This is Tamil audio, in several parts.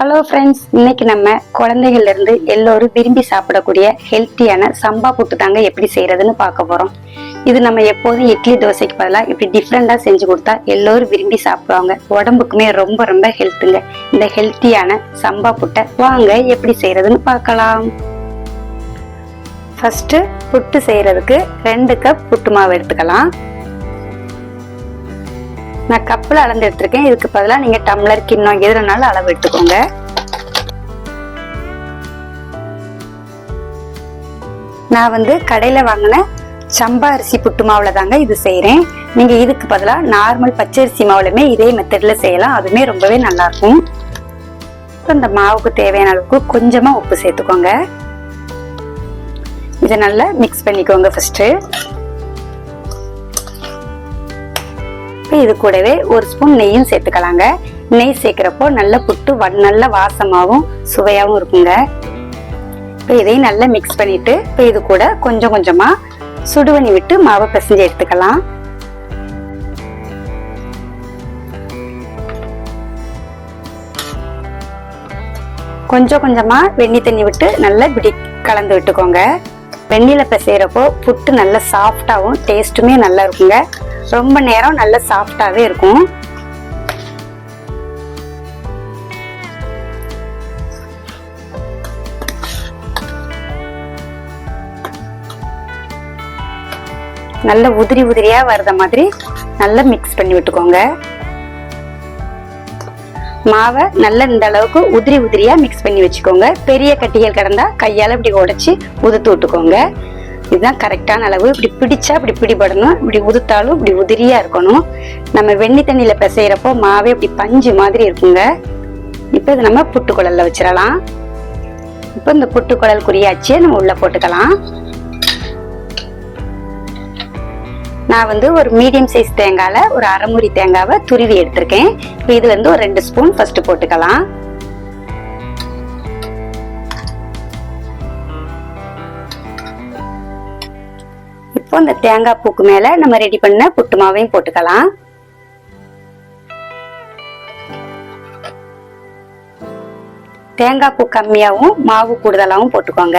ஹலோ ஃப்ரெண்ட்ஸ், இன்னைக்கு நம்ம குழந்தைகள்ல இருந்து எல்லோரும் விரும்பி சாப்பிடக்கூடிய ஹெல்த்தியான சம்பா புட்டு தாங்க எப்படி செய்யறதுன்னு பார்க்க போறோம். இது நம்ம எப்போதும் இட்லி தோசைக்கு பதிலாக இப்படி டிஃப்ரெண்டா செஞ்சு கொடுத்தா எல்லோரும் விரும்பி சாப்பிடுவாங்க. உடம்புக்குமே ரொம்ப ரொம்ப ஹெல்த்துங்க. இந்த ஹெல்த்தியான சம்பா புட்டை வாங்க எப்படி செய்யறதுன்னு பார்க்கலாம். ஃபர்ஸ்ட் புட்டு செய்யறதுக்கு 2 கப் புட்டு மாவு எடுத்துக்கலாம். நான் கப்பில் அளந்து எடுத்திருக்கேன். இதுக்கு பதிலாக நீங்க டம்ளர், கிண்ணம் எதுனாலும் அளவு எடுத்துக்கோங்க. நான் கடையில வாங்கின சம்பா அரிசி புட்டு மாவுல தாங்க இது செய்யறேன். நீங்க இதுக்கு பதிலாக நார்மல் பச்சரிசி மாவுலுமே இதே மெத்தட்ல செய்யலாம். அதுவுமே ரொம்பவே நல்லா இருக்கும். இந்த மாவுக்கு தேவையான அளவுக்கு கொஞ்சமா உப்பு சேர்த்துக்கோங்க. இதை நல்லா மிக்ஸ் பண்ணிக்கோங்க. ஃபர்ஸ்ட் இது கூடவே 1 ஸ்பூன் நெய்யும் சேர்த்துக்கலாங்க. நெய் சேர்க்கிறப்போ நல்ல புட்டு நல்ல வாசமாகவும் சுவையாகவும் இருக்குங்க. இப்போ இதையும் நல்லா மிக்ஸ் பண்ணிட்டு இப்போ இது கூட கொஞ்சம் கொஞ்சமா சுடுவணி விட்டு மாவை பிசைஞ்சு எடுத்துக்கலாம். கொஞ்சம் கொஞ்சமா வெந்நி தண்ணி விட்டு நல்லா இப்படி கலந்து விட்டுக்கோங்க. வெந்நில பிசைறப்போ புட்டு நல்ல சாஃப்டாகவும் டேஸ்ட்டுமே நல்லா இருக்குங்க. ரொம்ப நேரம் நல்ல சாஃப்டாவே இருக்கும். நல்ல உதிரி உதிரியா வர்ற மாதிரி நல்லா மிக்ஸ் பண்ணி விட்டுக்கோங்க. மாவை நல்லா இந்த அளவுக்கு உதிரி உதிரியா மிக்ஸ் பண்ணி வச்சுக்கோங்க. பெரிய கட்டிகள் கிடந்தா கையால இப்படி உடைச்சி உதுத்து விட்டுக்கோங்க. இதுதான் கரெக்டான அளவு. இப்படி பிடிச்சா இப்படி பிடிபடணும். இப்படி உதுத்தாலும் இப்படி உதிரியா இருக்கணும். நம்ம வெந்நி தண்ணியில பிசைறப்போ மாவே இப்படி பஞ்சு மாதிரி இருக்குங்க. இப்போ இது நம்ம புட்டுக்குழல்ல வச்சிடலாம். இப்போ இந்த புட்டுக்குழலுக்குரிய அச்சியை நம்ம உள்ள போட்டுக்கலாம். நான் ஒரு மீடியம் சைஸ் தேங்காயில ஒரு அரை மூடி தேங்காவை துருவி எடுத்திருக்கேன். இப்போ இதுல இருந்து ஒரு 2 ஸ்பூன் ஃபர்ஸ்ட் போட்டுக்கலாம். இப்போ இந்த தேங்காய் பூக்கு மேல நம்ம ரெடி பண்ண புட்டு மாவையும் போட்டுக்கலாம். தேங்காய் பூ கம்மியாவும் மாவு கூடுதலாவும் போட்டுக்கோங்க.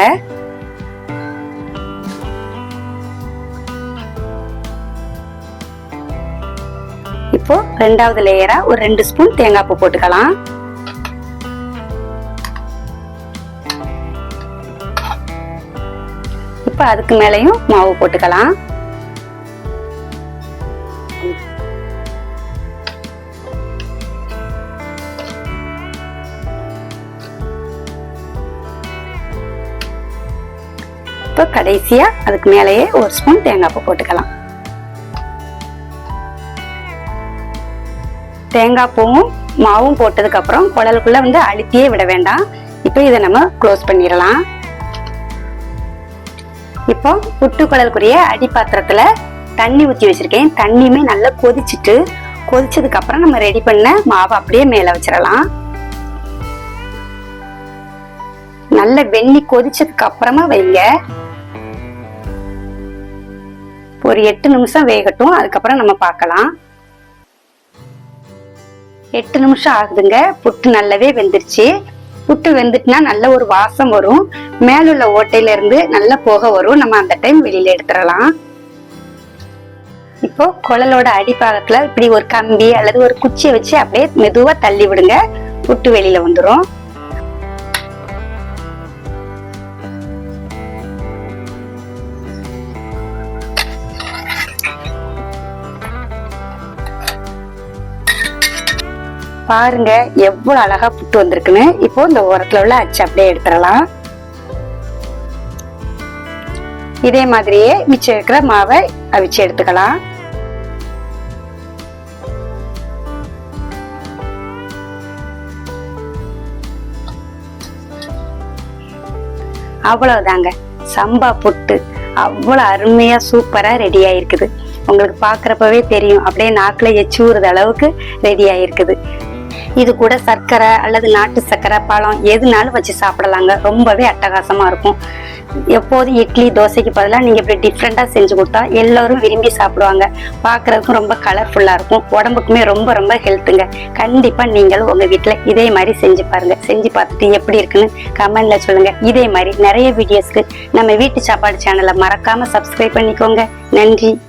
இப்போ 2வது லேயரா ஒரு 2 ஸ்பூன் தேங்காய் பூ போட்டுக்கலாம். இப்ப அதுக்கு மேலையும் மாவு போட்டுக்கலாம். இப்ப கடைசியா அதுக்கு மேலேயே 1 ஸ்பூன் தேங்காய் பூ போட்டுக்கலாம். தேங்காய் பூவும் மாவும் போட்டதுக்கு அப்புறம் குழலுக்குள்ள அழுத்தியே விட வேண்டாம். இப்போ இதை நம்ம க்ளோஸ் பண்ணிடலாம். இப்போ புட்டு குழலுக்குரிய அடி பாத்திரத்துல தண்ணி ஊற்றி வச்சிருக்கேன். தண்ணியுமே நல்லா கொதிச்சதுக்கு அப்புறம் நம்ம ரெடி பண்ண மாவை அப்படியே மேல வச்சிடலாம். நல்ல வெந்நி கொதிச்சதுக்கு அப்புறமா வைங்க. ஒரு 8 நிமிஷம் வேகட்டும். அதுக்கப்புறம் நம்ம பார்க்கலாம். 8 நிமிஷம் ஆகுதுங்க. புட்டு நல்லாவே வெந்துருச்சு. புட்டு வெந்துட்டுனா நல்ல ஒரு வாசம் வரும். மேலுள்ள ஓட்டையில இருந்து நல்ல புகை வரும். நம்ம அந்த டைம் வெளியில எடுத்துடலாம். இப்போ குழலோட அடிப்பாகத்துல இப்படி ஒரு கம்பி அல்லது ஒரு குச்சியை வச்சு அப்படியே மெதுவா தள்ளி விடுங்க. புட்டு வெளியில வந்துடும். பாருங்க எவ்வளவு அழகா புட்டு வந்திருக்குன்னு. இப்போ இந்த ஓரத்துல உள்ள அச்சு அப்படியே எடுத்துடலாம். இதே மாதிரியே மிச்சம் இருக்கிற மாவை அவிச்சு எடுத்துக்கலாம். அவ்வளவுதாங்க, சம்பா புட்டு அவ்வளவு அருமையா சூப்பரா ரெடி ஆயிருக்குது. உங்களுக்கு பாக்குறப்பவே தெரியும், அப்படியே நாக்குல எச்சி ஊறுற அளவுக்கு ரெடி ஆயிருக்குது. இது கூட சர்க்கரை அல்லது நாட்டு சர்க்கரை, பழம் எதுனாலும் வச்சு சாப்பிடலாங்க. ரொம்பவே அட்டகாசமா இருக்கும். எப்போதும் இட்லி தோசைக்கு பதிலாக நீங்க இப்படி டிஃப்ரெண்டா செஞ்சு கொடுத்தா எல்லாரும் விரும்பி சாப்பிடுவாங்க. பார்க்கறதுக்கும் ரொம்ப கலர்ஃபுல்லா இருக்கும். உடம்புக்குமே ரொம்ப ரொம்ப ஹெல்த்துங்க. கண்டிப்பா நீங்களும் உங்க வீட்டுல இதே மாதிரி செஞ்சு பாருங்க. செஞ்சு பார்த்துட்டு எப்படி இருக்குன்னு கமெண்ட்ல சொல்லுங்க. இதே மாதிரி நிறைய வீடியோஸ்க்கு நம்ம வீட்டு சாப்பாடு சேனலை மறக்காம சப்ஸ்கிரைப் பண்ணிக்கோங்க. நன்றி.